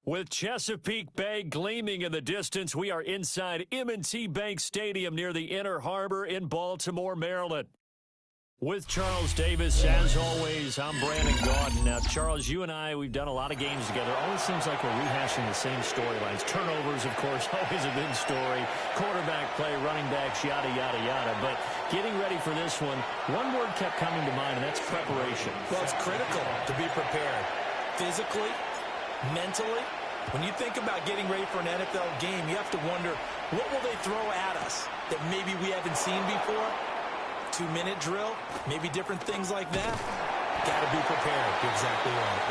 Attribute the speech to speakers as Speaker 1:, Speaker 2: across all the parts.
Speaker 1: With Chesapeake Bay gleaming in the distance, we are inside M&T Bank Stadium near the Inner Harbor in Baltimore, Maryland. With Charles Davis, as always, I'm Brandon Gaudin. Now, Charles, you and I, we've done a lot of games together. Always seems like we're rehashing the same storylines. Turnovers, of course, always a big story. Quarterback play, running backs, yada, yada, yada. But getting ready for this one word kept coming to mind, and that's preparation.
Speaker 2: Well, it's critical to be prepared. Physically, mentally. When you think about getting ready for an NFL game, you have to wonder, what will they throw at us that maybe we haven't seen before? 2-minute drill, maybe different things like that. Got to be prepared. You're exactly right.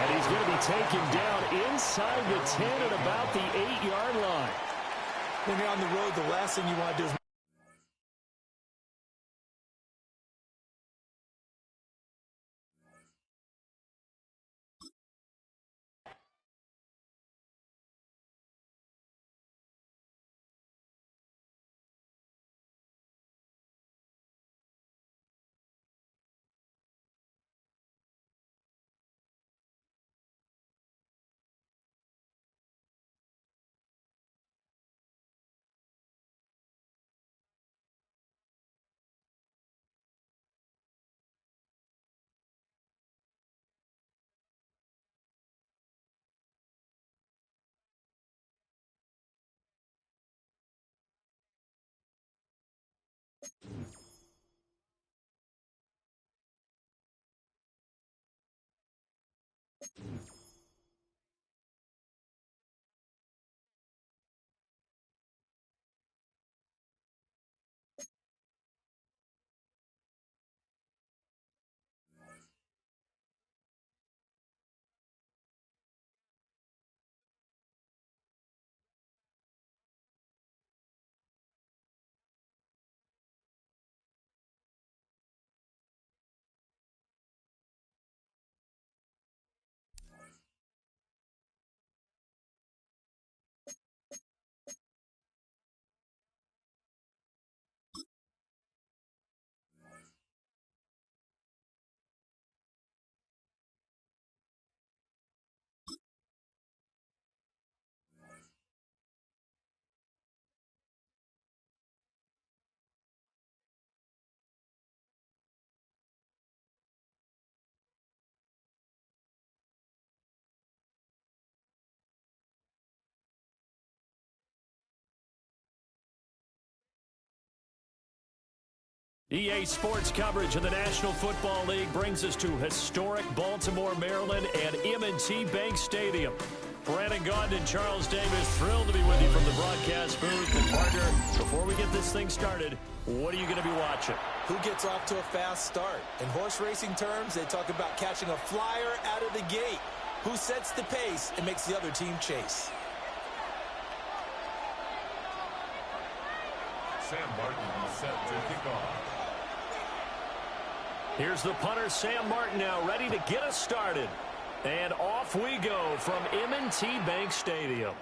Speaker 1: And he's going to be taken down inside the 10 at about the 8-yard line.
Speaker 2: When you're on the road, the last thing you want to do is
Speaker 1: EA Sports coverage of the National Football League brings us to historic Baltimore, Maryland, and M&T Bank Stadium. Brandon Gaudin and Charles Davis, thrilled to be with you from the broadcast booth. And partner, before we get this thing started, what are you going to be watching?
Speaker 2: who gets off to a fast start. In horse racing terms, they talk about catching a flyer out of the gate. Who sets the pace and makes the other team chase.
Speaker 3: Sam Martin set to kick off.
Speaker 1: Here's the punter, Sam Martin, now ready to get us started. And off we go from M&T Bank Stadium.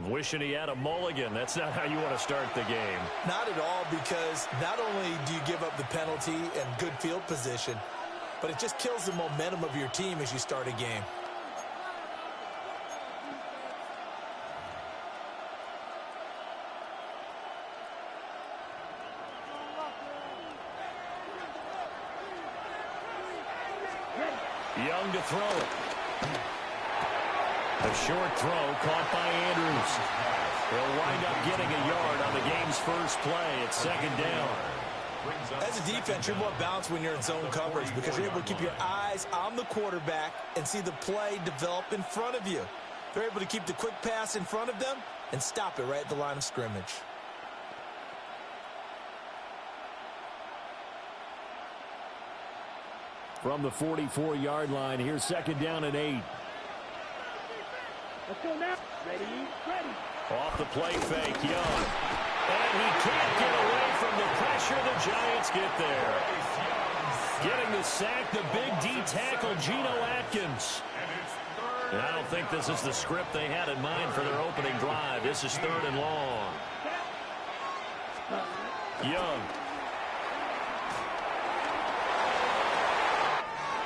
Speaker 1: Wishing he had a mulligan. That's not how you want to start the game.
Speaker 2: Not at all, because not only do you give up the penalty and good field position, but it just kills the momentum of your team as you start a game.
Speaker 1: Young to throw it. A short throw caught by Andrews. He'll wind up getting a yard on the game's first play. It's second down.
Speaker 2: As a defense, you're more balanced when you're in zone coverage because you're able to keep your eyes on the quarterback and see the play develop in front of you. They're able to keep the quick pass in front of them and stop it right at the line of scrimmage.
Speaker 1: From the 44-yard line, here's second down and 8.
Speaker 4: Let's go now. Ready, ready.
Speaker 1: Off the play fake, Young. And he can't get away from the pressure. The Giants get there. Getting the sack, the big D tackle, Geno Atkins. And I don't think this is the script they had in mind for their opening drive. This is third and long. Young.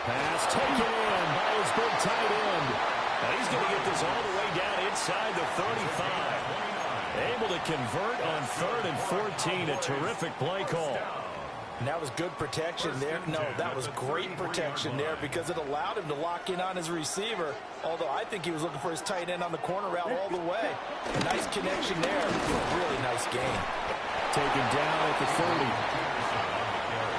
Speaker 1: Pass taken in by his big tight end. And he's going to get this all the way down inside the 35. Able to convert on 3rd and 14. A terrific play call.
Speaker 2: And that was good protection there. No, that was great protection there because it allowed him to lock in on his receiver, although I think he was looking for his tight end on the corner route all the way. A nice connection there. A really nice game.
Speaker 1: Taken down at the 30.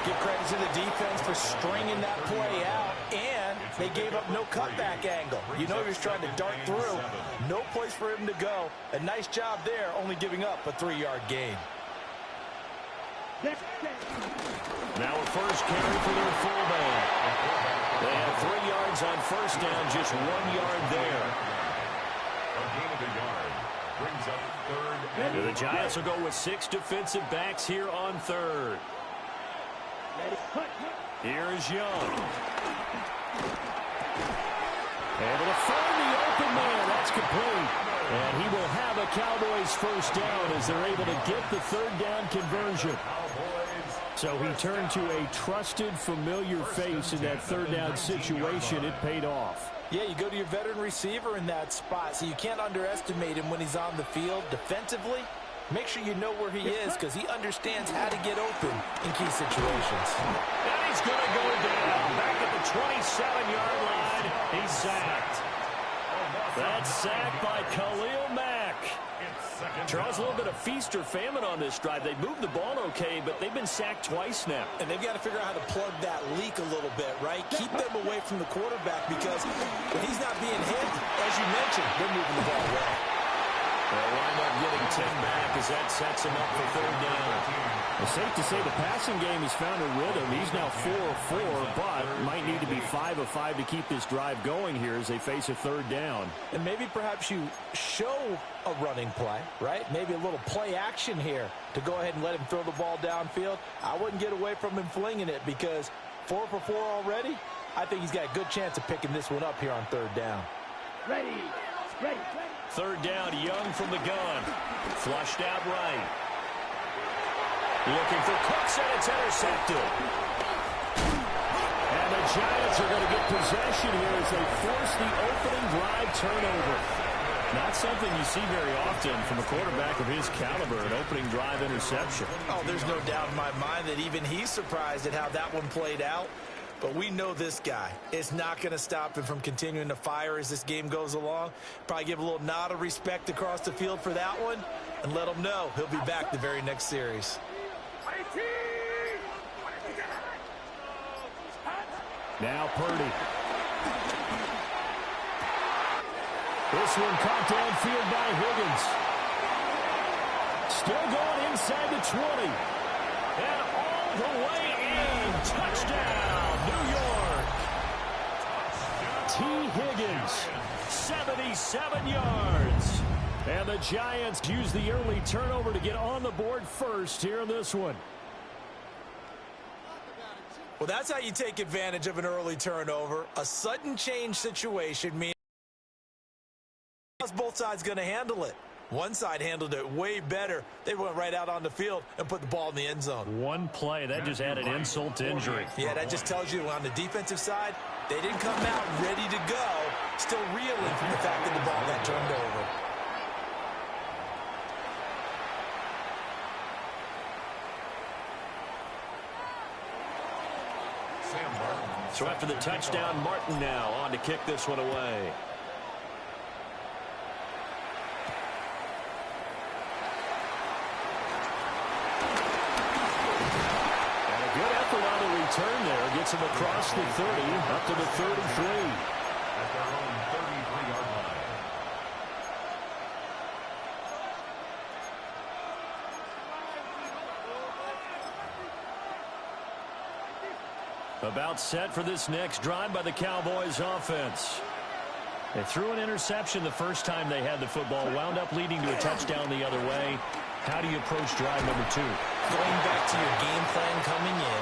Speaker 2: Give credit to the defense for stringing that play out, and they gave up no cutback angle. You know he was trying to dart through. No place for him to go. A nice job there, only giving up a 3-yard gain.
Speaker 1: Now a first carry for their fullback. They have 3 yards on first down, just 1 yard there.
Speaker 3: A gain of a yard brings up 3rd and
Speaker 1: The Giants will go with 6 defensive backs here on 3rd. Here's Young. Able to find the open man. That's complete. And he will have a Cowboys first down as they're able to get the 3rd down conversion. So he turned to a trusted, familiar face in that 3rd down situation. It paid off.
Speaker 2: Yeah, you go to your veteran receiver in that spot, so you can't underestimate him when he's on the field. Defensively, make sure you know where he is because he understands how to get open in key situations.
Speaker 1: And he's going to go down. Back at the 27-yard line. He's sacked. That's sacked by Khalil Mack. Charles, a little bit of feast or famine on this drive. They moved the ball okay, but they've been sacked twice now.
Speaker 2: And they've got to figure out how to plug that leak a little bit, right? Keep them away from the quarterback because when he's not being hit, as you mentioned, they're moving the ball well.
Speaker 1: They'll wind up getting 10 back as that sets him up for 3rd down. It's safe to say the passing game has found a rhythm. He's now 4 of 4, but might need to be 5 of 5 to keep this drive going here as they face a 3rd down.
Speaker 2: And maybe perhaps you show a running play, right? Maybe a little play action here to go ahead and let him throw the ball downfield. I wouldn't get away from him flinging it because 4 for 4 already. I think he's got a good chance of picking this one up here on 3rd down.
Speaker 4: Ready.
Speaker 1: 3rd down, Young from the gun. Flushed out right. Looking for Cooks, and it's intercepted. And the Giants are going to get possession here as they force the opening drive turnover. Not something you see very often from a quarterback of his caliber, an opening drive interception.
Speaker 2: Oh, there's no doubt in my mind that even he's surprised at how that one played out. But we know this guy. It's not going to stop him from continuing to fire as this game goes along. Probably give a little nod of respect across the field for that one and let him know he'll be back the very next series.
Speaker 1: Now Purdy. This one caught downfield by Higgins. Still going inside the 20. And all the way in. Touchdown, New York. T. Higgins, 77 yards. And the Giants use the early turnover to get on the board first here in this one.
Speaker 2: Well, that's how you take advantage of an early turnover. A sudden change situation means both sides going to handle it. One side handled it way better. They went right out on the field and put the ball in the end zone.
Speaker 1: One play, that just added insult to injury.
Speaker 2: Yeah, that just tells you on the defensive side, they didn't come out ready to go, still reeling from the fact that the ball got turned over.
Speaker 1: So after the touchdown, Martin now on to kick this one away. And a good effort on the return there. Gets him across the 30, up to the 33.
Speaker 3: At their own 33-yard line.
Speaker 1: About set for this next drive by the Cowboys offense. They threw an interception the first time they had the football, wound up leading to a touchdown the other way. How do you approach drive number 2?
Speaker 2: Going back to your game plan coming in,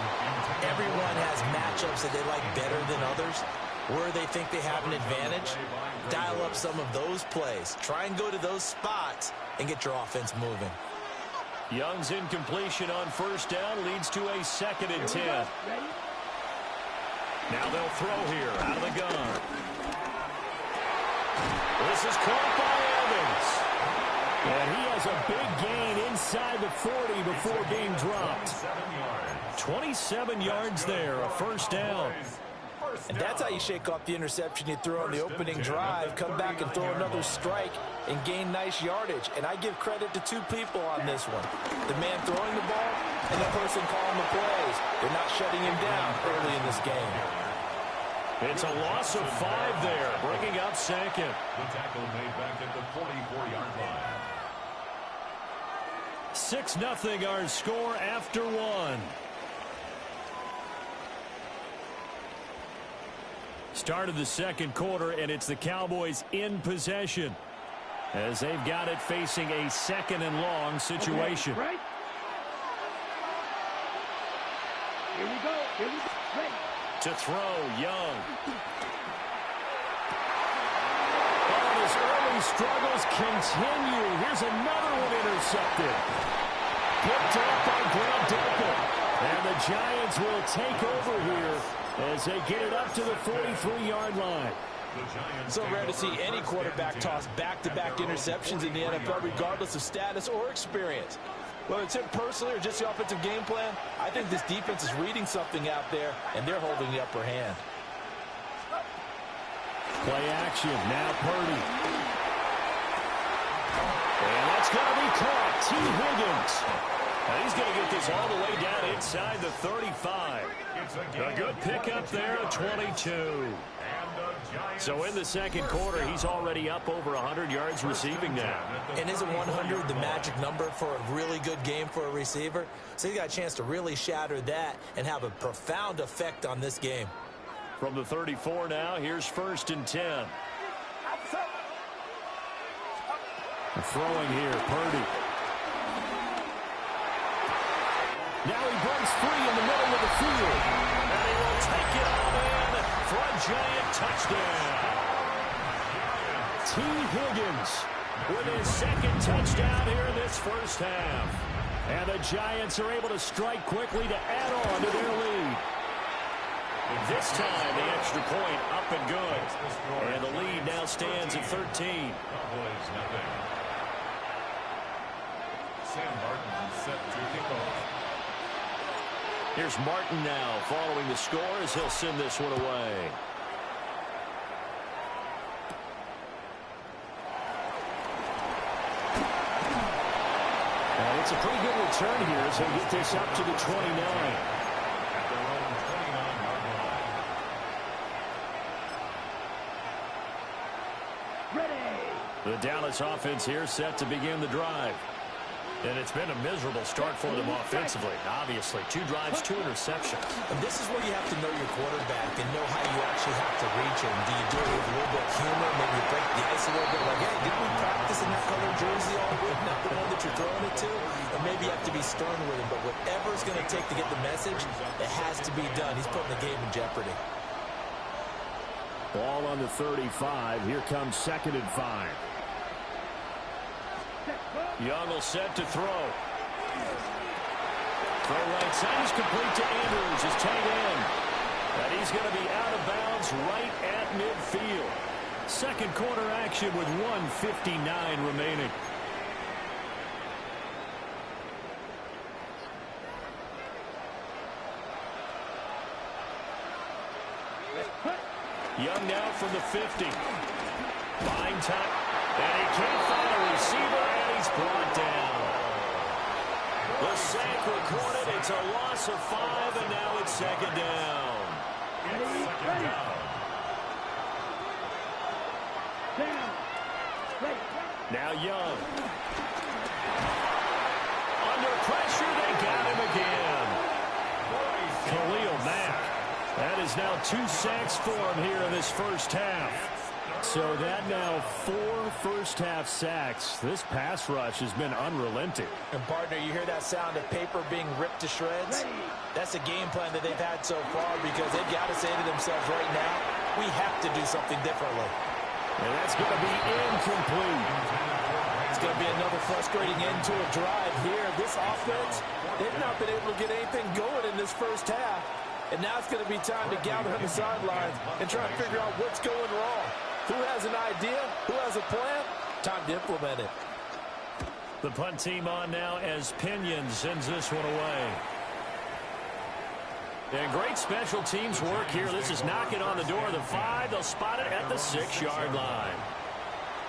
Speaker 2: everyone has matchups that they like better than others. Where they think they have an advantage, dial up some of those plays. Try and go to those spots and get your offense moving.
Speaker 1: Young's incompletion on first down leads to a 2nd and 10. Now they'll throw here out of the gun. This is caught by Evans. And he has a big gain inside the 40 before being dropped. 27 yards there, a first down.
Speaker 2: And that's how you shake off the interception you threw on the opening drive, come back and throw another strike and gain nice yardage. And I give credit to two people on this one. The man throwing the ball and the person calling the plays. They're not shutting him down early in this game.
Speaker 1: It's a loss of 5 there, bringing up second.
Speaker 3: The tackle made back at the 44-yard line.
Speaker 1: 6-0 our score after 1. Start of the second quarter, and it's the Cowboys in possession as they've got it facing a 2nd and long situation.
Speaker 4: Okay, right. Here we go. Here we go. Ready.
Speaker 1: To throw, Young. Oh, his early struggles continue. Here's another one intercepted. Picked up on Grant Delpit. And the Giants will take over here as they get it up to the 43-yard line.
Speaker 2: So rare to see any quarterback toss back-to-back interceptions in the NFL, regardless of status or experience. Whether it's him personally or just the offensive game plan, I think this defense is reading something out there, and they're holding the upper hand.
Speaker 1: Play action, now Purdy. And that's going to be caught. T. Higgins. And he's going to get this all the way down inside the 35. A good pickup there at 22. So in the second quarter, he's already up over 100 yards receiving now.
Speaker 2: And isn't 100 the magic number for a really good game for a receiver? So he's got a chance to really shatter that and have a profound effect on this game.
Speaker 1: From the 34 now, here's 1st and 10. Throwing here, Purdy. Now he breaks free in the middle of the field. And he will take it all in for a giant touchdown. T. Higgins with his 2nd touchdown here in this first half. And the Giants are able to strike quickly to add on to their lead. This time, the extra point up and good. And the lead now stands at 13.
Speaker 3: Cowboys nothing. Sam Martin set to kick off.
Speaker 1: Here's Martin now following the score as he'll send this one away. And it's a pretty good return here as he'll get this up to the 29.
Speaker 3: At their own 29-yard line.
Speaker 4: Ready.
Speaker 1: The Dallas offense here set to begin the drive. And it's been a miserable start for them offensively. Obviously, 2 drives, 2 interceptions.
Speaker 2: And this is where you have to know your quarterback and know how you actually have to reach him. Do you do it with a little bit of humor, maybe break the ice a little bit, like, hey, didn't we practice in that color jersey all week, not the one that you're throwing it to? Or maybe you have to be stern with him, but whatever it's going to take to get the message, it has to be done. He's putting the game in jeopardy.
Speaker 1: Ball on the 35. Here comes 2nd and 5. Young will set to throw. Throw right side is complete to Andrews, his tight end. And he's going to be out of bounds right at midfield. Second quarter action with 1:59 remaining. Young now from the 50. Buying time. And he can't find a receiver, and he's brought down. The sack recorded. It's a loss of 5, and now it's 2nd down.
Speaker 3: It's 2nd down.
Speaker 4: Down. Right.
Speaker 1: Now Young. Under pressure, they got him again. Khalil Mack. That is now 2 sacks for him here in this first half. So that now 4 first-half sacks. This pass rush has been unrelenting.
Speaker 2: And, partner, you hear that sound of paper being ripped to shreds? That's a game plan that they've had so far because they've got to say to themselves right now, we have to do something differently.
Speaker 1: And that's going to be incomplete.
Speaker 2: It's going to be another frustrating end to a drive here. This offense, they've not been able to get anything going in this first half. And now it's going to be time to gather on the sidelines and try to figure out what's going wrong. Who has an idea? Who has a plan? Time to implement it.
Speaker 1: The punt team on now as Pinion sends this one away. And great special teams work here. This is knocking on the door of the 5. They'll spot it at the 6-yard line.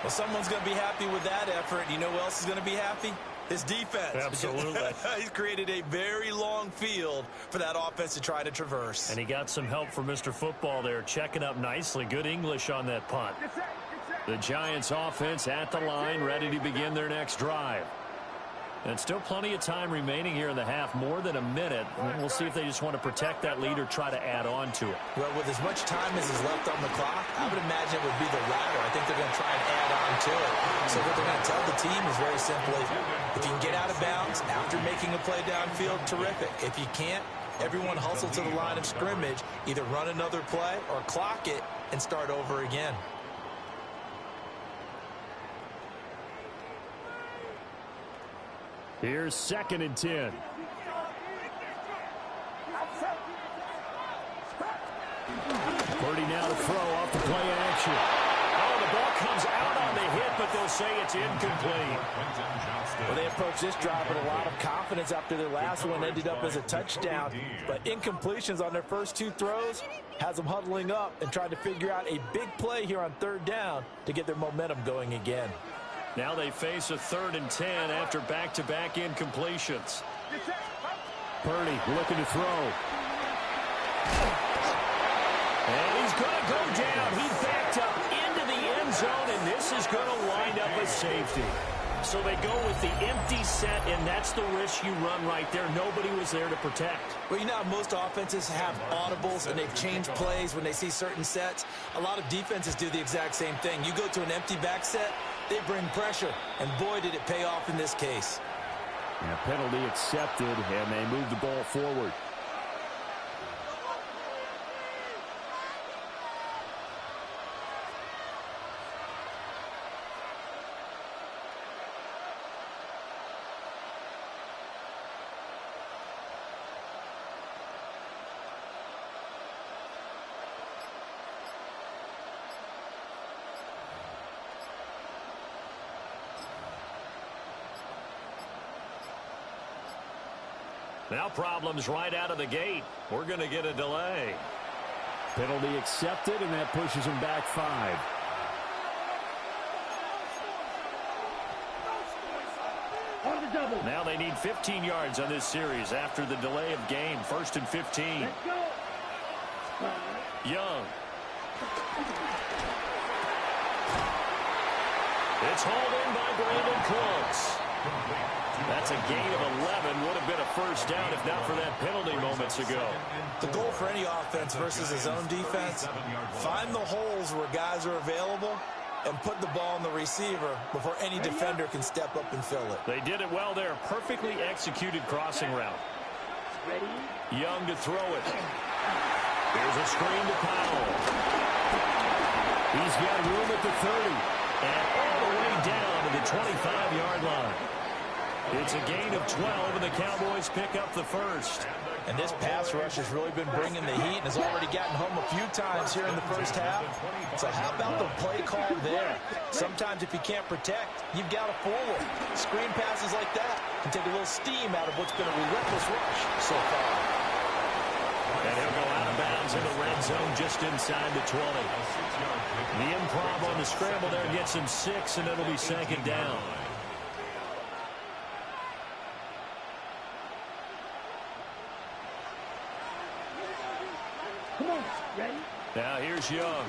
Speaker 2: Well, someone's going to be happy with that effort. You know who else is going to be happy? His defense.
Speaker 1: Absolutely.
Speaker 2: He's created a very long field for that offense to try to traverse.
Speaker 1: And he got some help from Mr. Football there, checking up nicely. Good English on that punt. The Giants offense at the line, ready to begin their next drive. And still plenty of time remaining here in the half, more than a minute. And we'll see if they just want to protect that lead or try to add on to it.
Speaker 2: Well, with as much time as is left on the clock, I would imagine it would be the latter. I think they're going to try and add on to it. So what they're going to tell the team is very simply, if you can get out of bounds after making a play downfield, terrific. If you can't, everyone hustle to the line of scrimmage, either run another play or clock it and start over again.
Speaker 1: Here's 2nd and 10. Purdy now to throw off the play action. Oh, the ball comes out on the hit, but they'll say it's incomplete.
Speaker 2: Well, they approached this drive with a lot of confidence after their last one ended up as a touchdown. But incompletions on their first 2 throws has them huddling up and trying to figure out a big play here on 3rd down to get their momentum going again.
Speaker 1: Now they face a 3rd and 10 after back-to-back incompletions. Purdy looking to throw. And he's going to go down. He backed up into the end zone, and this is going to wind up a safety. So they go with the empty set, and that's the risk you run right there. Nobody was there to protect.
Speaker 2: Well, you know how most offenses have audibles, and they've changed plays when they see certain sets. A lot of defenses do the exact same thing. You go to an empty back set, they bring pressure, and boy, did it pay off in this case.
Speaker 5: And a penalty accepted, and they move the ball forward.
Speaker 1: Now problems right out of the gate. We're going to get a delay.
Speaker 5: Penalty accepted, and that pushes them back 5.
Speaker 4: On the double.
Speaker 1: Now they need 15 yards on this series after the delay of game. 1st and 15.
Speaker 4: Let's go.
Speaker 1: Young. It's hauled in by Brandon Cooks. That's a gain of 11. Would have been a first down if not for that penalty moments ago.
Speaker 2: The goal for any offense versus his own defense, find the holes where guys are available and put the ball in the receiver before any defender can step up and fill it.
Speaker 1: They did it well there. Perfectly executed crossing route.
Speaker 4: Ready?
Speaker 1: Young to throw it. Here's a screen to Powell. He's got room at the 30. And all the way down to the 25-yard line. It's a gain of 12, and the Cowboys pick up the first.
Speaker 2: And this pass rush has really been bringing the heat and has already gotten home a few times here in the first half. So how about the play call there? Sometimes if you can't protect, you've got to forward. Screen passes like that can take a little steam out of what's been a relentless rush so far.
Speaker 1: And he'll go out of bounds in the red zone just inside the 20. The improv on the scramble there gets him 6, and it'll be 2nd down.
Speaker 4: Come on. Ready?
Speaker 1: Now here's Young.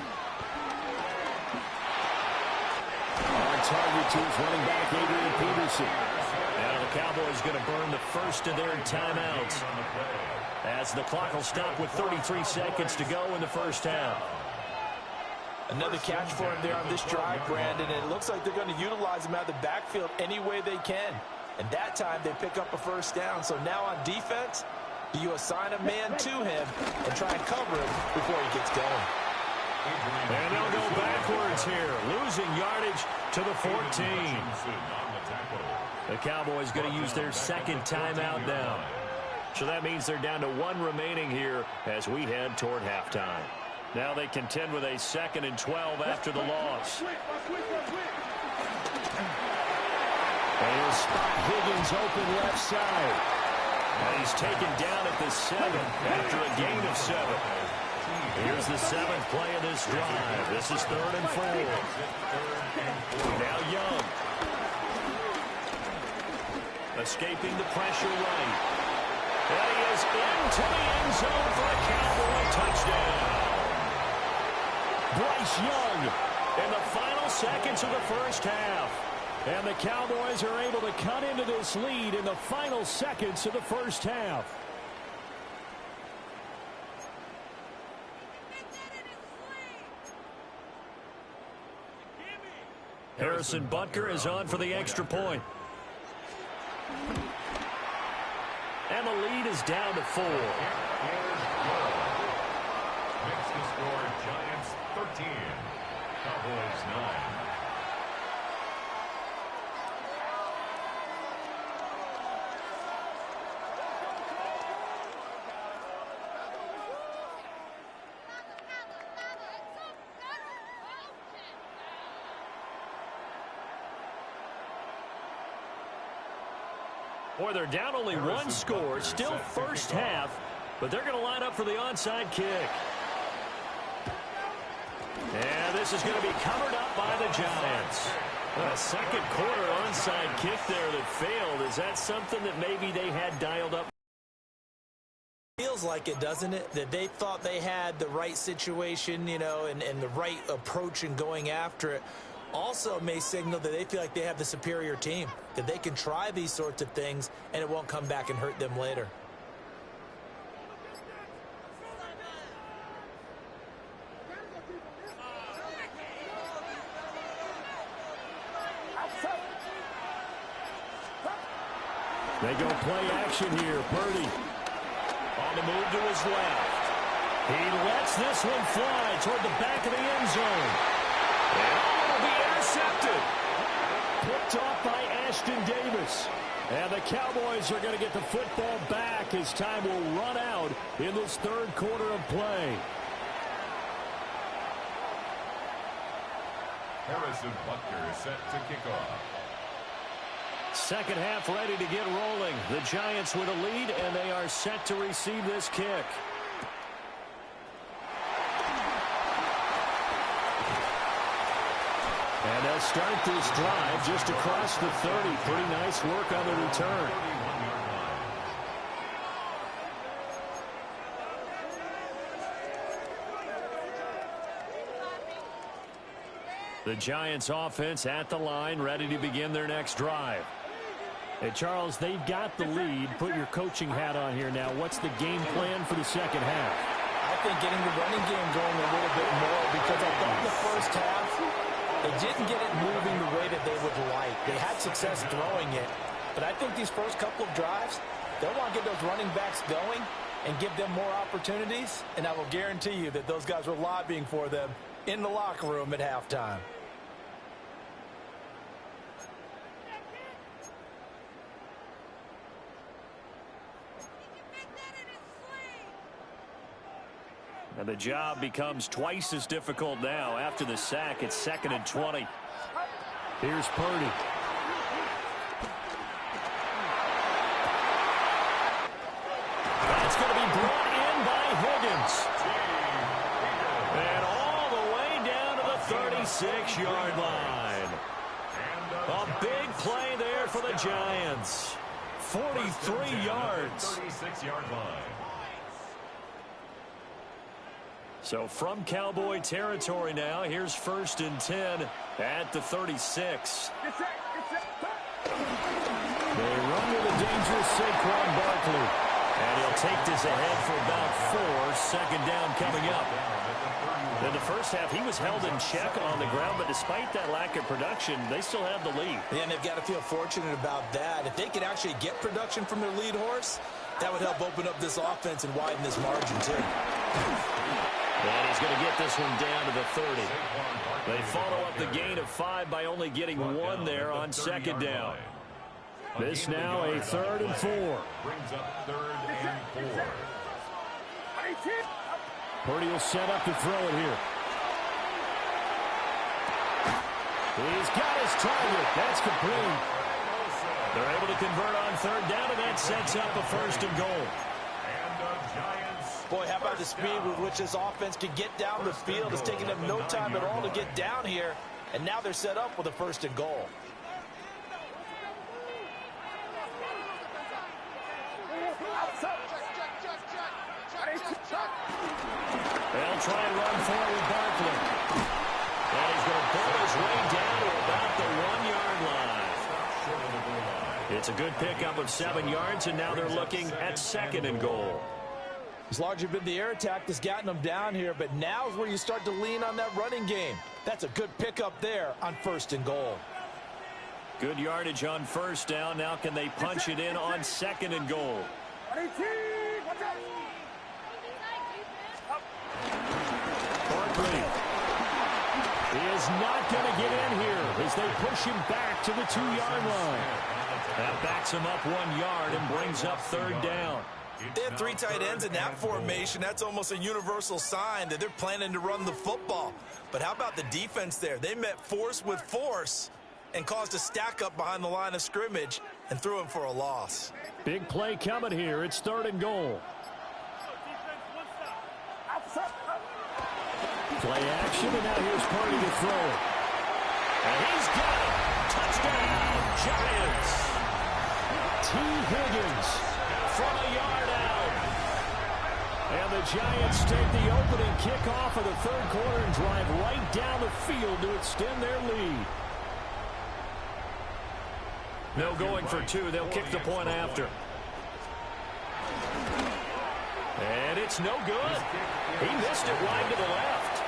Speaker 5: On target to his running back, Adrian Peterson.
Speaker 1: Now the Cowboys going to burn the first of their timeouts, as the clock will stop with 33 seconds to go in the first half.
Speaker 2: Another catch for him there on this drive, Brandon, and it looks like they're going to utilize him out of the backfield any way they can. And that time they pick up a first down. So now on defense, do you assign a man to him and try and cover him before he gets going?
Speaker 1: And they'll go backwards here, losing yardage to the 14. The Cowboys going to use their 2nd timeout now. So that means they're down to 1 remaining here as we head toward halftime. Now they contend with a 2nd and 12 after the loss. And he'll spot Higgins open left side. And he's taken down at the 7 after a gain of 7. Here's the 7th play of this drive. This is 3rd and 4. Now Young. Escaping the pressure right. And he is into the end zone for a Cowboy touchdown. Bryce Young in the final seconds of the first half. And the Cowboys are able to cut into this lead in the final seconds of the first half. Harrison Butker is on for the extra point. And the lead is down to 4.
Speaker 3: Makes the score Giants 13, Cowboys 9.
Speaker 1: Boy, they're down only one score, still first half, but they're going to line up for the onside kick. And this is going to be covered up by the Giants. A second quarter onside kick there that failed. Is that something that maybe they had dialed up?
Speaker 2: Feels like it, doesn't it? That they thought they had the right situation, you know, and the right approach in going after it. Also may signal that they feel like they have the superior team, that they can try these sorts of things and it won't come back and hurt them later.
Speaker 1: They go play action here. Purdy on the move to his left. He lets this one fly toward the back of the end zone. And it'll be intercepted. Picked off by Ashton Davis. And the Cowboys are going to get the football back as time will run out in this third quarter of play.
Speaker 3: Harrison Butker is set to kick off.
Speaker 1: Second half ready to get rolling. The Giants with a lead, and they are set to receive this kick. And they'll start this drive just across the 30. Pretty nice work on the return. The Giants offense at the line, ready to begin their next drive. Hey, Charles, they've got the lead. Put your coaching hat on here now. What's the game plan for the second half?
Speaker 2: I think getting the running game going a little bit more, because I thought in the first half they didn't get it moving the way that they would like. They had success throwing it, but I think these first couple of drives, they'll want to get those running backs going and give them more opportunities, and I will guarantee you that those guys were lobbying for them in the locker room at halftime.
Speaker 1: And the job becomes twice as difficult now. After the sack, it's 2nd and 20. Here's Purdy. That's going to be brought in by Higgins. And all the way down to the 36-yard line. A big play there for the Giants. 43 yards.
Speaker 3: 36-yard line.
Speaker 1: So from Cowboy territory now, here's 1st and 10 at the 36. They run with a dangerous Saquon Barkley. And he'll take this ahead for about 4. Second down coming up. In the first half, he was held in check on the ground, but despite that lack of production, they still have the lead.
Speaker 2: Yeah, and they've got to feel fortunate about that. If they could actually get production from their lead horse, that would help open up this offense and widen this margin, too.
Speaker 1: And he's going to get this one down to the 30. They follow up the gain of 5 by only getting 1 there on second down. This now a 3rd and 4.
Speaker 3: Brings up 3rd and 4.
Speaker 5: Purdy will set up to throw it here. He's got his target. That's complete.
Speaker 1: They're able to convert on third down, and that sets up a first and goal.
Speaker 2: Boy, how about the speed with which this offense can get down the field? It's taking them no time at all to get down here, and now they're set up with a first and goal.
Speaker 1: They'll try and run forward Barkley. And he's going to pull his way down to about the 1-yard line. It's a good pickup of 7 yards, and now they're looking at second and goal.
Speaker 2: It's largely been the air attack that's gotten them down here, but now is where you start to lean on that running game. That's a good pickup there on first and goal.
Speaker 1: Good yardage on first down. Now can they punch it in on second and goal? Barkley. He is not going to get in here as they push him back to the 2-yard line. That backs him up 1 yard and brings up third down.
Speaker 2: They have 3 tight ends in that formation. That's almost a universal sign that they're planning to run the football. But how about the defense there? They met force with force and caused a stack up behind the line of scrimmage and threw him for a loss.
Speaker 1: Big play coming here. It's third and goal. Play action, and now here's Purdy to throw it. And he's got it. Touchdown, Giants. T. Higgins from a yard out. And the Giants take the opening kickoff of the third quarter and drive right down the field to extend their lead. No going for 2. They'll kick the point after. And it's no good. He missed it wide to the left.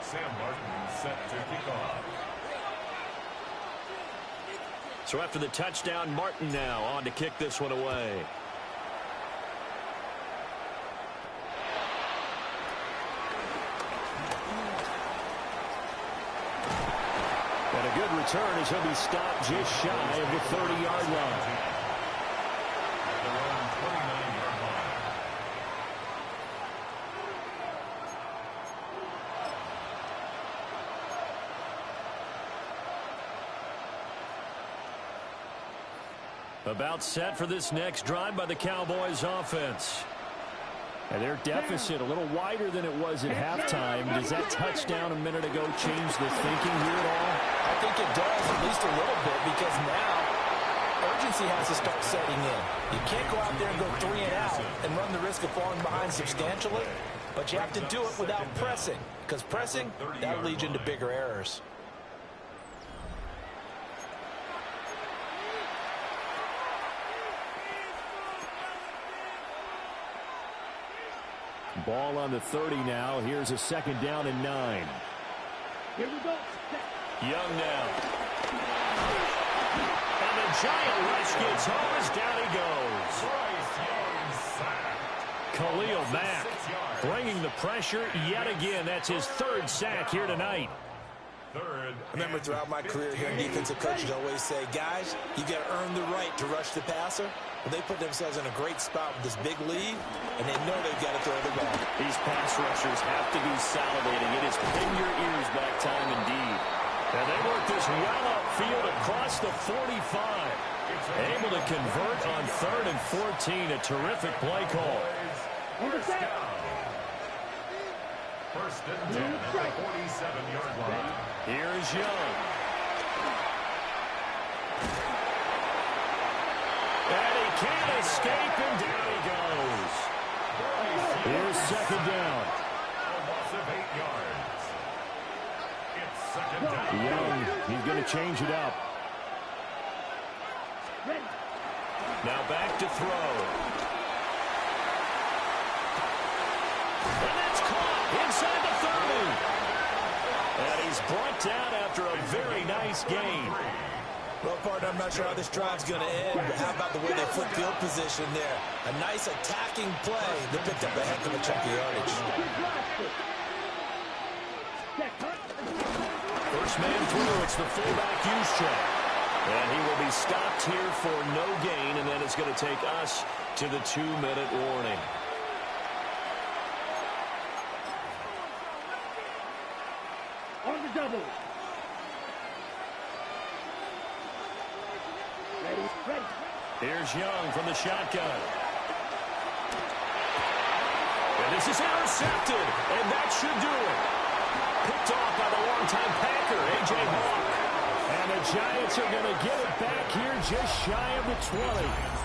Speaker 3: Sam Martin set to kick off.
Speaker 1: So after the touchdown, Martin now on to kick this one away. And a good return as he'll be stopped just shy of the 30-yard line. About set for this next drive by the Cowboys offense. And their deficit a little wider than it was at halftime. Does that touchdown a minute ago change the thinking here at all?
Speaker 2: I think it does, at least a little bit, because now urgency has to start setting in. You can't go out there and go 3 and out and run the risk of falling behind substantially, but you have to do it without pressing, because pressing, that leads into bigger errors.
Speaker 1: Ball on the 30 now. Here's a second down and 9.
Speaker 4: Here we go.
Speaker 1: Young now. And the Giant rush gets home as down he goes. Khalil Mack bringing the pressure yet again. That's his 3rd sack here tonight.
Speaker 2: I remember throughout my career hearing defensive coaches always say, guys, you got to earn the right to rush the passer. Well, they put themselves in a great spot with this big lead, and they know they've got to throw the ball.
Speaker 1: These pass rushers have to be salivating. It is pin your ears back time indeed. And they work this well upfield across the 45. Able to convert on 3rd and 14. A terrific play call.
Speaker 3: First and 10 at the 47-yard line.
Speaker 1: Here's Young. And he can't escape, and down he goes. Here's second down.
Speaker 3: A loss of 8 yards. It's second down.
Speaker 1: Young, he's going to change it up. Now back to throw. And that's caught inside the 30. And he's brought down after a very nice gain.
Speaker 2: Well, partner, I'm not sure how this drive's going to end, but how about the way they flip field position there? A nice attacking play that picked up a heck of a chunk of yardage.
Speaker 1: First man through, it's the fullback use check. And he will be stopped here for no gain, and then it's going to take us to the 2-minute warning.
Speaker 4: On the double. Ready, ready.
Speaker 1: Here's Young from the shotgun. And this is intercepted, and that should do it. Picked off by the longtime Packer, A.J. Hawk. And the Giants are going to get it back here just shy of the 20.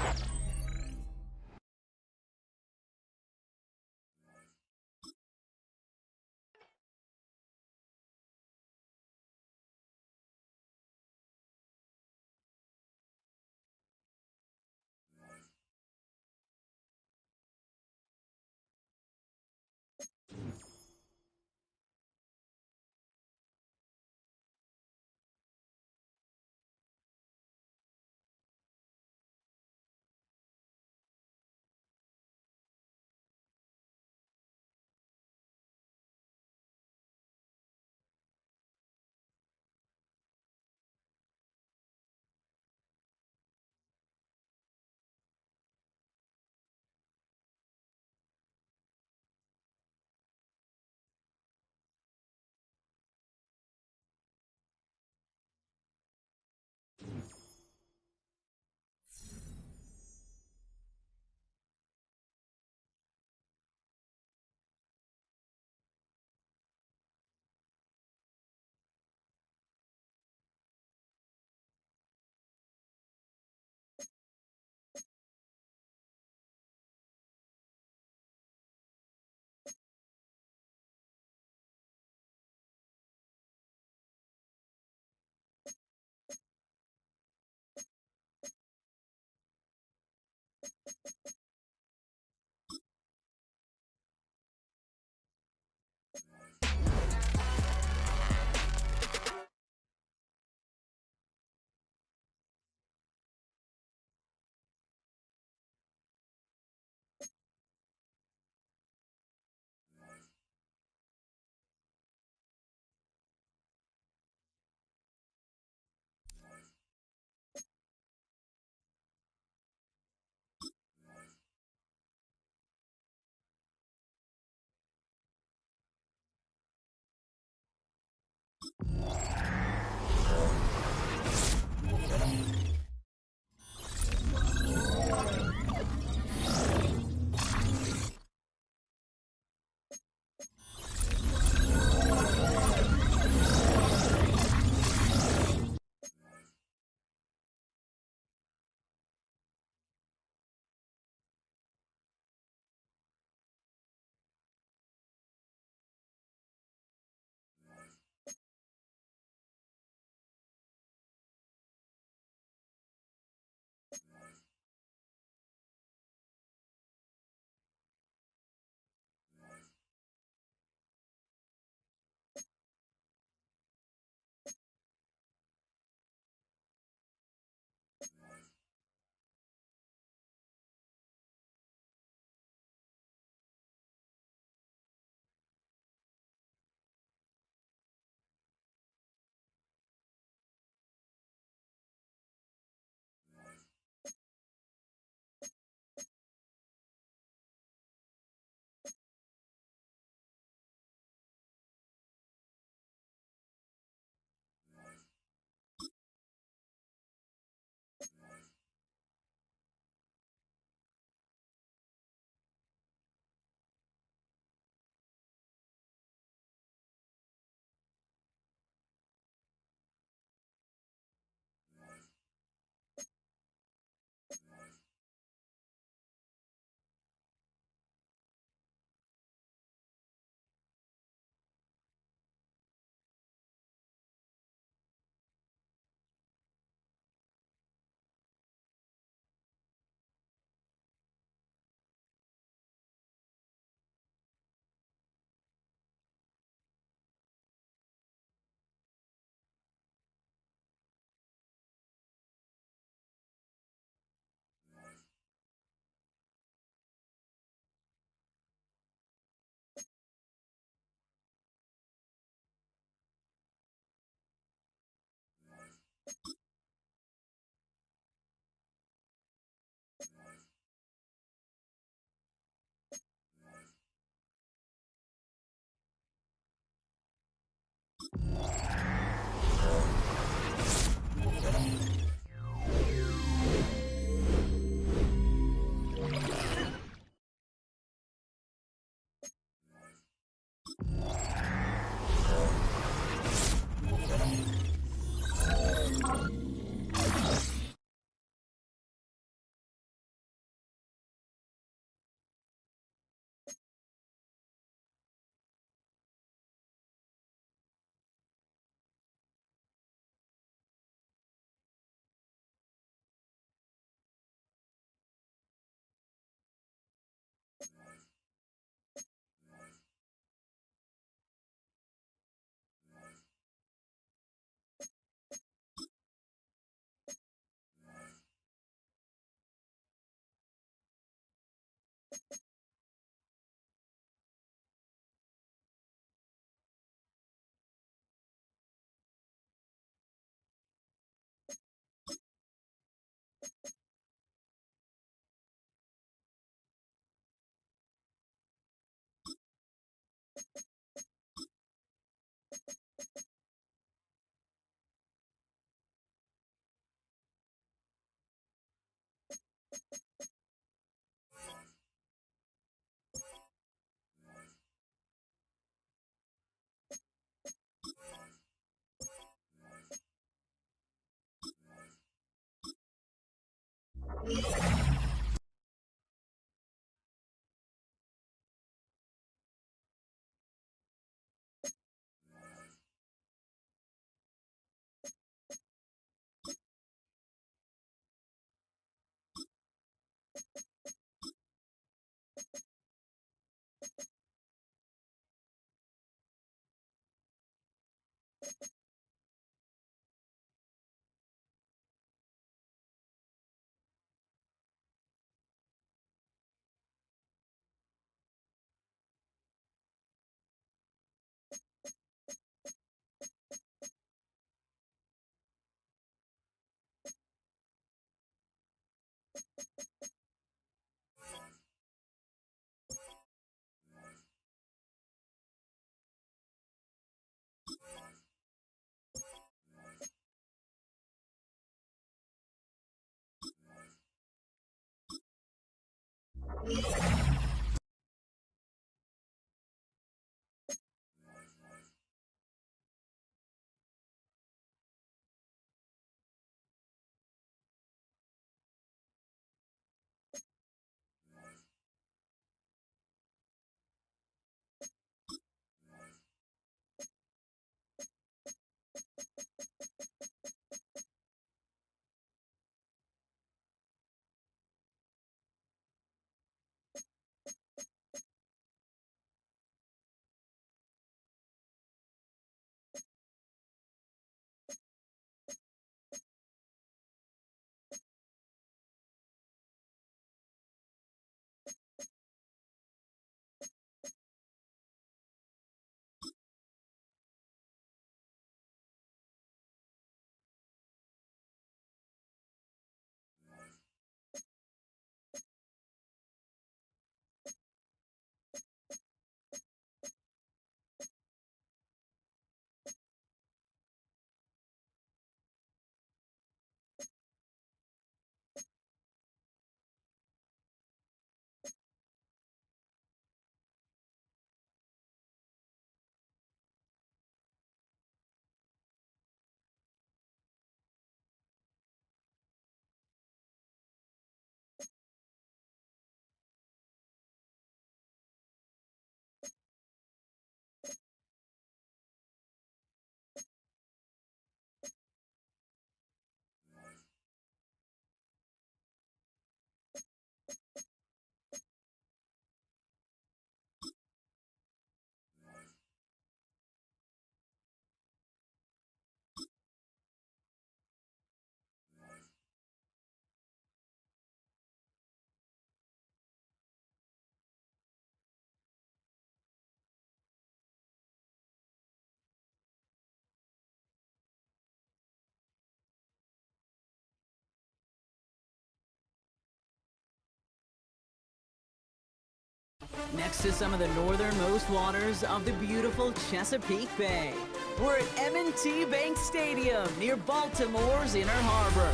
Speaker 6: Next to some of the northernmost waters of the beautiful Chesapeake Bay, we're at M&T Bank Stadium near Baltimore's Inner Harbor.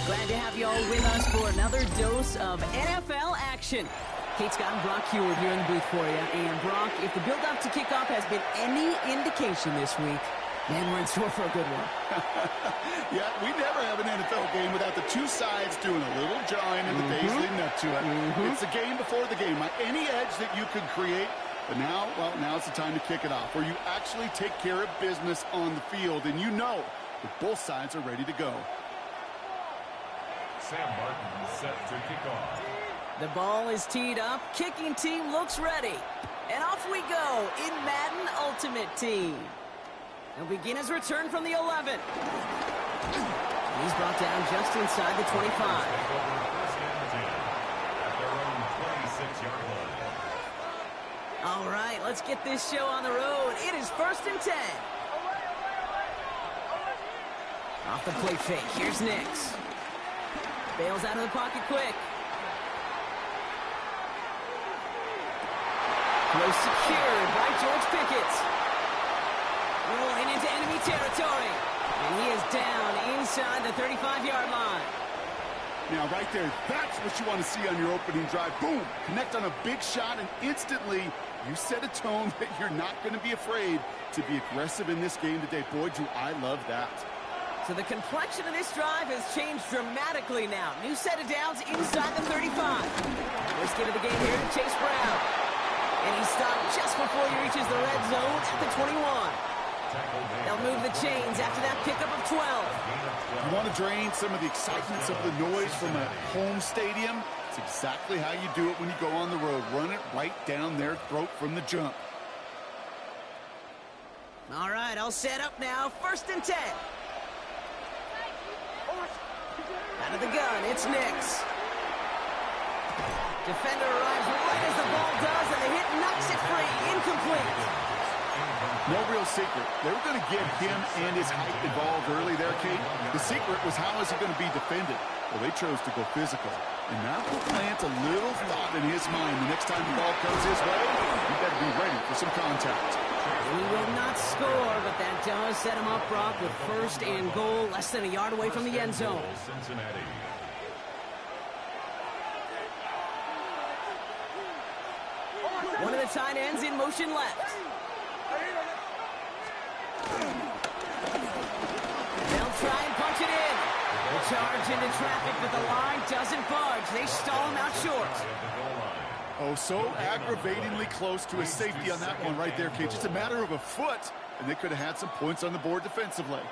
Speaker 6: Glad to have you all with us for another dose of NFL action. Kate Scott and Brock Heward here in the booth for you. And Brock, if the build-up to kickoff has been any indication this week, man, we're in store for a good one.
Speaker 7: Yeah, we never have an NFL game without the two sides doing a little jawing in the days leading up to it. It's the game before the game. Any edge that you could create, but now, well, now it's the time to kick it off, where you actually take care of business on the field, and you know that both sides are ready to go.
Speaker 3: Sam Martin set to kick off.
Speaker 6: The ball is teed up. Kicking team looks ready. And off we go in Madden Ultimate Team. He'll begin his return from the 11. He's brought down just inside the 25. All right, let's get this show on the road. It is 1st and 10. Off the play fake. Here's Nix. Bails out of the pocket quick. Close secured by George Pickett. Rolling into enemy territory. And he is down inside the 35-yard line.
Speaker 7: Now, right there, that's what you want to see on your opening drive. Boom! Connect on a big shot, and instantly you set a tone that you're not going to be afraid to be aggressive in this game today. Boy, do I love that.
Speaker 6: So the complexion of this drive has changed dramatically now. New set of downs inside the 35. Let's get to the game here to Chase Brown. And he stopped just before he reaches the red zone at the 21. They'll move the chains after that pickup of 12.
Speaker 7: You want to drain some of the excitement, some of the noise from a home stadium? It's exactly how you do it when you go on the road. Run it right down their throat from the jump.
Speaker 6: All right, all set up now. 1st and 10. Out of the gun, it's Nix. Defender arrives right as the ball does, and the hit knocks it free. Incomplete.
Speaker 7: No real secret. They were going to get him and his height involved early there, Kate. The secret was how is he going to be defended? Well, they chose to go physical. And that will plant a little thought in his mind. The next time the ball comes his way, he better be ready for some contact.
Speaker 6: He will not score, but that does set him up, Brock, with 1st and goal, less than a yard away from the end zone.
Speaker 3: Cincinnati.
Speaker 6: One of the tight ends in motion left. They'll try and punch it in. They charge into traffic, but the line doesn't budge. They stall him out short.
Speaker 7: Oh, so aggravatingly close to a safety on that one right there, Kate. Just a matter of a foot, and they could have had some points on the board defensively.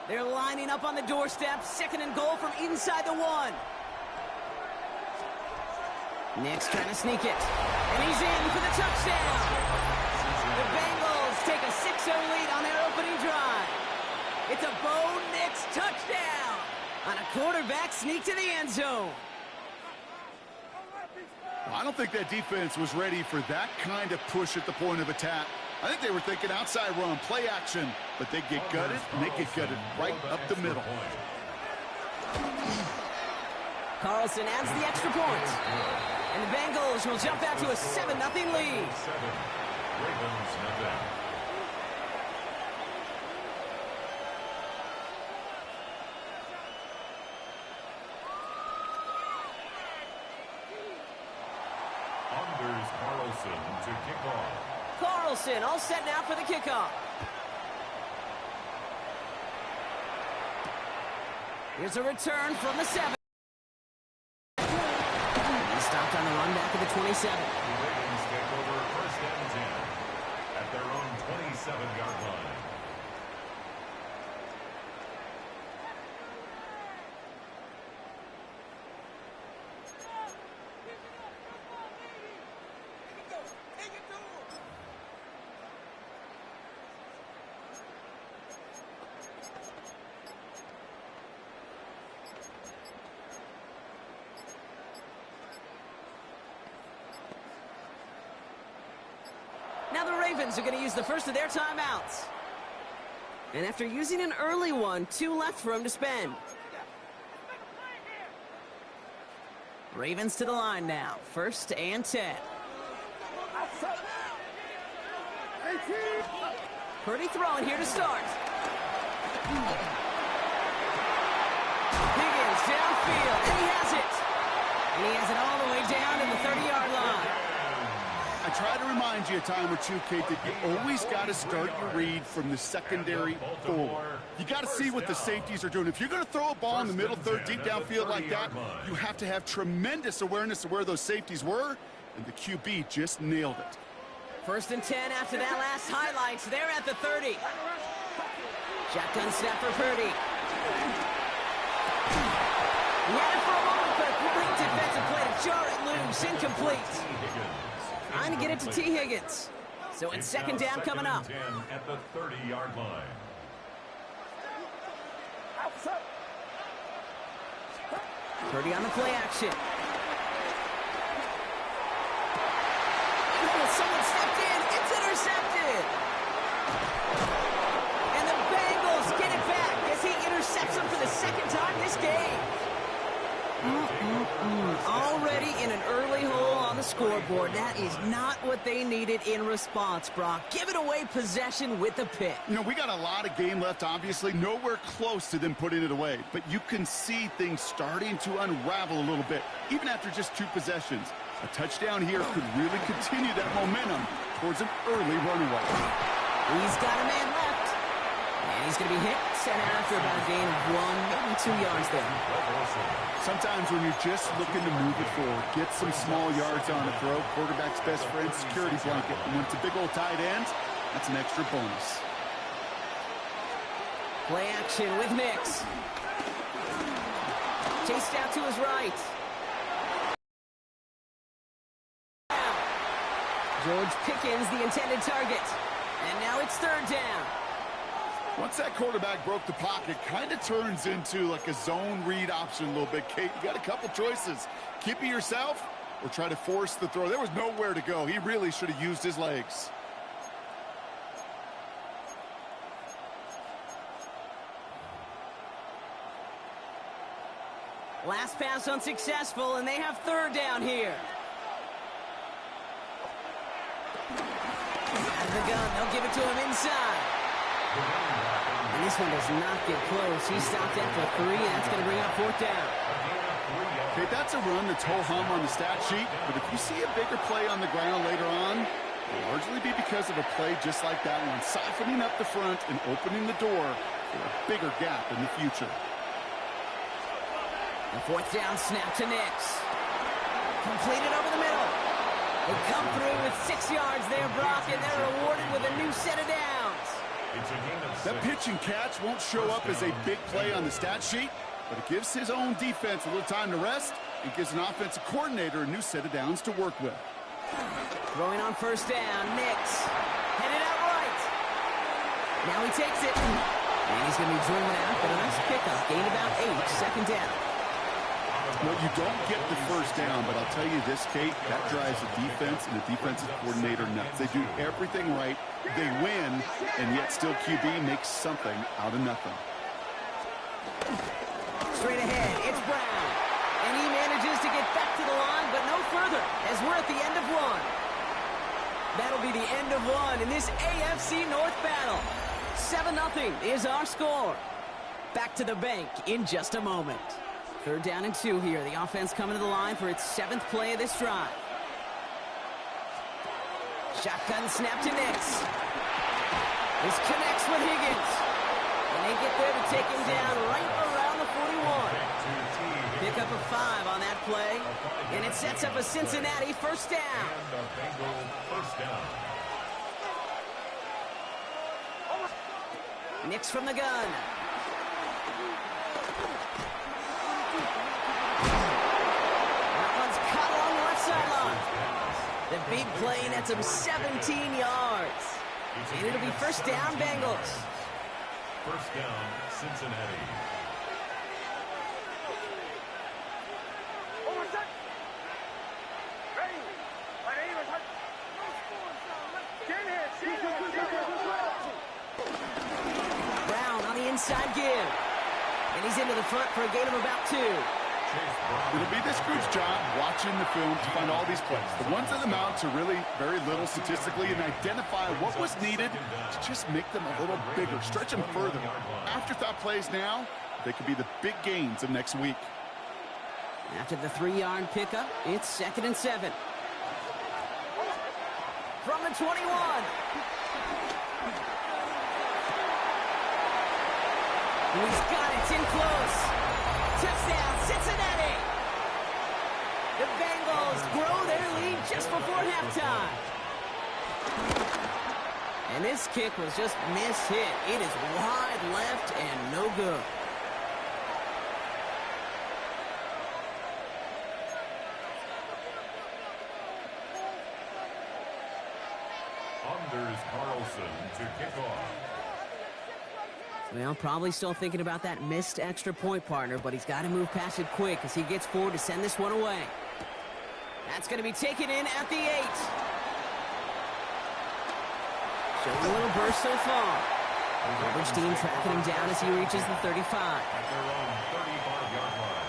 Speaker 6: They're lining up on the doorstep. 2nd and goal from inside the 1. Nix trying to sneak it. And he's in for the touchdown. The Bengals take a 6-0 lead on their opening drive. It's a Bo Nix touchdown on a quarterback sneak to the end zone.
Speaker 7: Well, I don't think that defense was ready for that kind of push at the point of attack. I think they were thinking outside run, play action, but they get gutted, and they get gutted right up the middle.
Speaker 6: Carlson adds the extra point. And the Bengals will jump out to a 7-0 lead.
Speaker 3: Ravens, nothing. Anders Carlson to kick off.
Speaker 6: Carlson all set now for the kickoff. Here's a return from the 7. He stopped on the run back at the 27.
Speaker 3: The Ravens take over 1st and 10 at their own 27-yard line.
Speaker 6: Now the Ravens are going to use the first of their timeouts. And after using an early one, 2 left for him to spend. Ravens to the line now. 1st and 10. Purdy throwing here to start. Higgins downfield, and he has it. And he has it all the down in the 30-yard line.
Speaker 7: I try to remind you a time or two, Kate, that you always got to start your read from the secondary forward. You got to see what the safeties are doing. If you're going to throw a ball in the middle third, deep downfield like that, you have to have tremendous awareness of where those safeties were, and the QB just nailed it.
Speaker 6: 1st and 10 after that last highlights. They're at the 30. Shotgun snap for Purdy. He had it for a moment, but a great defensive play to jar it loose. Incomplete. Trying to get it to T. Higgins. So it's 2nd down coming up.
Speaker 3: At the 30-yard line.
Speaker 6: Purdy on the play action. Someone stepped in. It's intercepted. And the Bengals get it back as he intercepts him for the 2nd time this game. Already in an early hole on the scoreboard. That is not what they needed in response, Brock. Giving away possession with the pick.
Speaker 7: You know, we got a lot of game left, obviously. Nowhere close to them putting it away. But you can see things starting to unravel a little bit, even after just 2 possessions. A touchdown here could really continue that momentum towards an early runaway.
Speaker 6: He's got a man left. And he's going to be hit center after about a gain of 1, maybe 2 yards there.
Speaker 7: Sometimes when you're just looking to move it forward, get some small yards on the throw, quarterback's best friend, security blanket. And when it's a big old tight end, that's an extra bonus.
Speaker 6: Play action with Nix. Chased out to his right. George Pickens, the intended target. And now it's 3rd down.
Speaker 7: Once that quarterback broke the pocket, kind of turns into like a zone read option a little bit. Kate, you got a couple choices. Keep it yourself or try to force the throw. There was nowhere to go. He really should have used his legs.
Speaker 6: Last pass unsuccessful, and they have 3rd down here. Out of the gun, they'll give it to him inside. And this one does not get close. He stopped after 3, and that's going to bring up 4th down.
Speaker 7: Okay, that's a run that's ho-hum on the stat sheet, but if you see a bigger play on the ground later on, it'll largely be because of a play just like that one, softening up the front and opening the door for a bigger gap in the future.
Speaker 6: The 4th down snap to Nix. Completed over the middle. They come through with 6 yards there, Brock, and they're rewarded with a new set of downs.
Speaker 7: That pitch and catch won't show up as a big play on the stat sheet, but it gives his own defense a little time to rest and gives an offensive coordinator a new set of downs to work with.
Speaker 6: Throwing on 1st down, Nix. Headed out right. Now he takes it. And he's going to be driven out, but a nice pickup. Gain about 8, 2nd down.
Speaker 7: Well, you don't get the 1st down, but I'll tell you this, Kate, that drives the defense and the defensive coordinator nuts. They do everything right, they win, and yet still QB makes something out of nothing.
Speaker 6: Straight ahead, it's Brown. And he manages to get back to the line, but no further, as we're at the end of 1. That'll be the end of 1 in this AFC North battle. 7-0 is our score. Back to the bank in just a moment. 3rd down and 2 here. The offense coming to the line for its 7th play of this drive. Shotgun snap to Nix. This connects with Higgins. And they get there to take him down right around the 41. Pick up a 5 on that play. And it sets up a Cincinnati 1st down. Nix from the gun. The big play nets him 17 yards. And it'll be 1st down, Bengals.
Speaker 3: 1st down, Cincinnati.
Speaker 6: Brown on the inside give. And he's into the front for a gain of about 2.
Speaker 7: It'll be this group's job watching the film to find all these plays. The ones that amount to really very little statistically and identify what was needed to just make them a little bigger, stretch them further. Afterthought plays now, they could be the big gains of next week.
Speaker 6: After the 3-yard pickup, it's 2nd and 7. From the 21. He's got it. It's in close. Touchdown, Cincinnati. The Bengals grow their lead just before halftime. And this kick was just mishit. It is wide left and no good.
Speaker 3: Anders Carlson to kick off.
Speaker 6: Well, probably still thinking about that missed extra point, partner, but he's got to move past it quick as he gets forward to send this one away. That's going to be taken in at the 8. Showing a little burst so far. Coverage team tracking him down as he reaches the 35.
Speaker 3: At their own 35-yard line.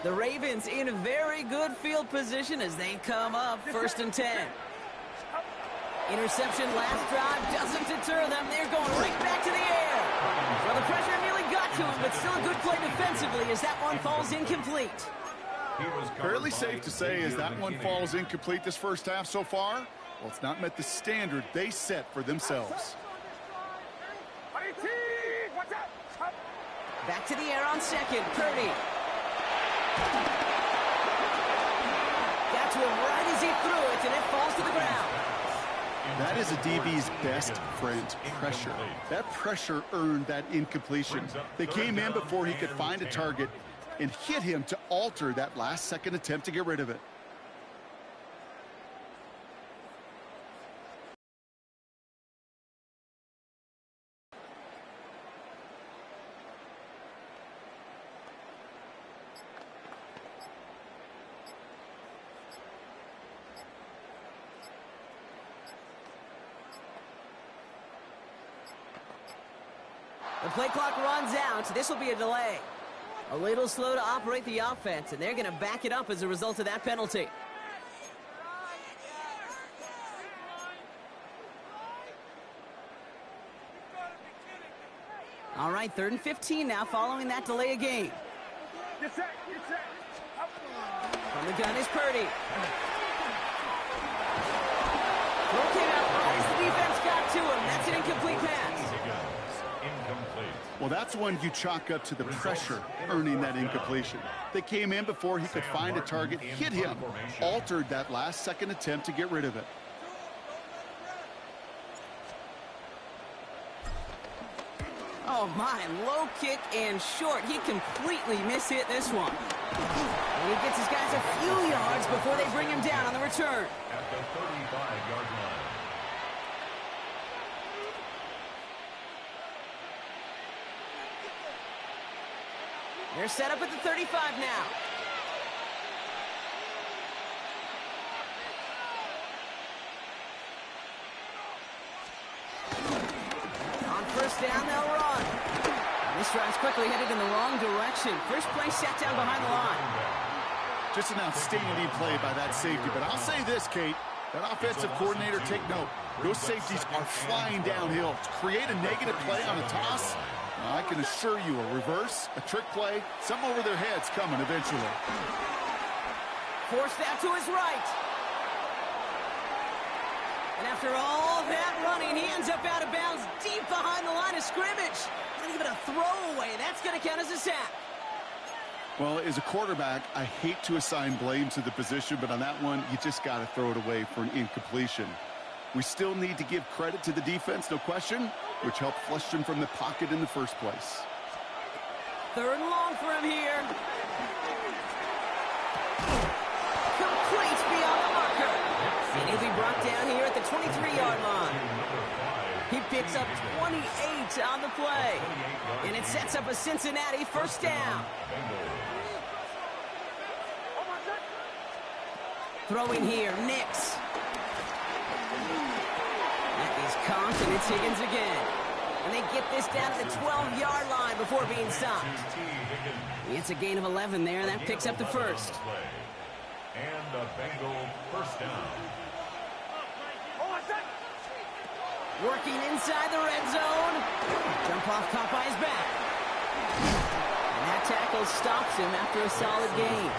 Speaker 6: The Ravens in a very good field position as they come up 1st and 10. Interception last drive doesn't deter them. They're going right back to the air. Well, the pressure nearly got to him, but still a good play defensively as that one falls incomplete.
Speaker 7: Fairly safe to say as that one falls incomplete this first half so far. Well, it's not met the standard they set for themselves.
Speaker 6: Back to the air on 2nd. Purdy. Got to him right as he threw it, and it falls to the ground.
Speaker 7: That is a DB's best friend, pressure. That pressure earned that incompletion. They came in before he could find a target and hit him to alter that last-second attempt to get rid of it.
Speaker 6: The play clock runs out, so this will be a delay. A little slow to operate the offense, and they're going to back it up as a result of that penalty. All right, 3rd and 15 now following that delay of game. From the gun is Purdy. Throw came out right as the defense got to him. That's an incomplete pass.
Speaker 7: Well, that's one you chalk up to the pressure earning that incompletion. They came in before he could find a target, hit him, altered that last-second attempt to get rid of it.
Speaker 6: Oh, my, low kick and short. He completely mishit this one. And he gets his guys a few yards before they bring him down on the return.
Speaker 3: At the 35-yard line.
Speaker 6: They're set up at the 35 now. On 1st down, they'll run. And this drive's quickly headed in the wrong direction. First play sat down behind the line.
Speaker 7: Just an outstanding play by that safety. But I'll say this, Kate. That offensive coordinator, take note. Those safeties are flying downhill. To create a negative play on a toss, I can assure you a reverse, a trick play, something over their heads coming eventually.
Speaker 6: Forced out to his right. And after all that running, he ends up out of bounds deep behind the line of scrimmage. Not even a throwaway. That's going to count as a sack.
Speaker 7: Well, as a quarterback, I hate to assign blame to the position, but on that one, you just got to throw it away for an incompletion. We still need to give credit to the defense, no question, which helped flush him from the pocket in the first place.
Speaker 6: 3rd and long for him here. Complete beyond the marker. And he'll be brought down here at the 23-yard line. He picks up 28 on the play. And it sets up a Cincinnati 1st down. Throwing here, Nix. That is Conk, and it's Higgins again. And they get this down to the 12-yard line before being stopped. It's a gain of 11 there, and that picks up the 1st.
Speaker 3: And a Bengal 1st down.
Speaker 6: Working inside the red zone. Jump off caught by his back. And that tackle stops him after a solid gain.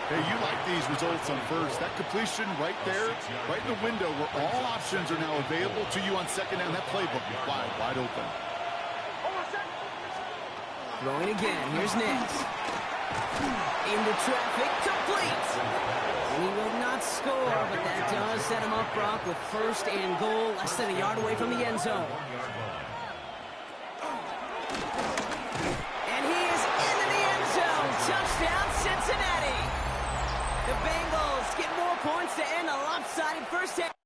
Speaker 7: Hey, you like these results on first. That completion right there, right in the window where all options are now available to you on second down. That playbook is wide open.
Speaker 6: Throwing again. Here's Nix. Into traffic. Complete. He will not score, but that does set him up, Brock, with first and goal, less than a yard away from the end zone. And he is into the end zone. Touchdown, Cincinnati. The Bengals get more points to end a lopsided first half.